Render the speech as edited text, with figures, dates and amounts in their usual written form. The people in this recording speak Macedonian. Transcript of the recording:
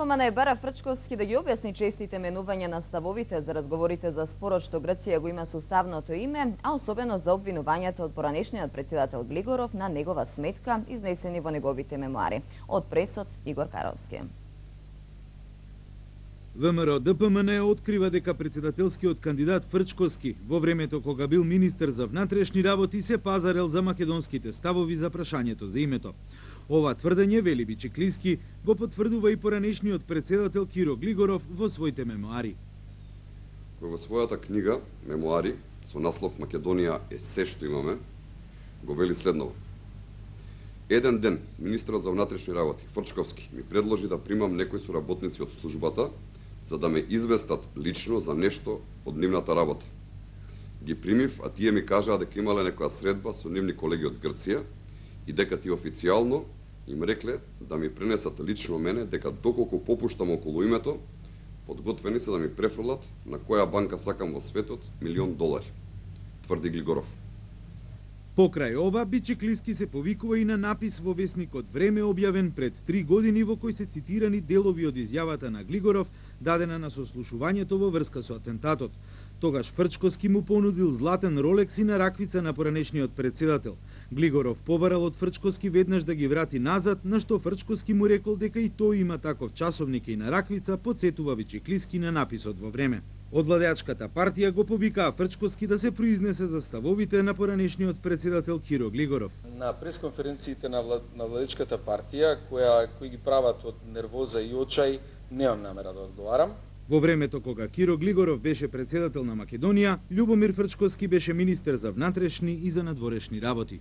ДПМН бара Фрчковски да ги објасни честите менувања на ставовите за разговорите за спорот што Грција го има со уставното име, а особено за обвинувањата од поранешниот председател Глигоров на негова сметка, изнесени во неговите мемуари. Од пресот Игор Каровски. ВМРО ДПМН открива дека председателскиот кандидат Фрчковски во времето кога бил министер за внатрешни работи се пазарел за македонските ставови за прашањето за името. Ова тврдење, вели Бичеклиски, го потврдува и поранешниот председател Киро Глигоров во своите мемуари. Кој во својата книга Мемуари со наслов Македонија е се што имаме, го вели следново. Еден ден министерот за внатрешни работи Фрчковски ми предложи да примам некои соработници од службата за да ме известат лично за нешто од нивната работа. Ги примив, а тие ми кажаа дека имале некоја средба со нивни колеги од Грција и дека ти официјално им рекле да ми пренесат лично мене дека доколку попуштам околу името, подготвени се да ми префрлат на која банка сакам во светот $1.000.000, тврди Глигоров. Покрај ова, Бичеклиски се повикува и на напис во весникот Време објавен пред 3 години во кој се цитирани делови од изјавата на Глигоров дадена на сослушувањето во врска со атентатот. Тогаш Фрчковски му понудил златен ролекс и на раквица на поранешниот председател. Глигоров побарал од Фрчковски веднаш да ги врати назад, на што Фрчковски му рекол дека и тој има таков часовник и на раквица, подсетува Бичеклиски на написот во Време. Од владеачката партија го повикаа Фрчковски да се произнесе за ставовите на поранешниот председател Киро Глигоров. На пресконференциите на владеачката партија, кои ги прават од нервоза и очај, немам намера да одговарам. Во времето кога Киро Глигоров беше председател на Македонија, Љубомир Фрчковски беше министер за внатрешни и за надворешни работи.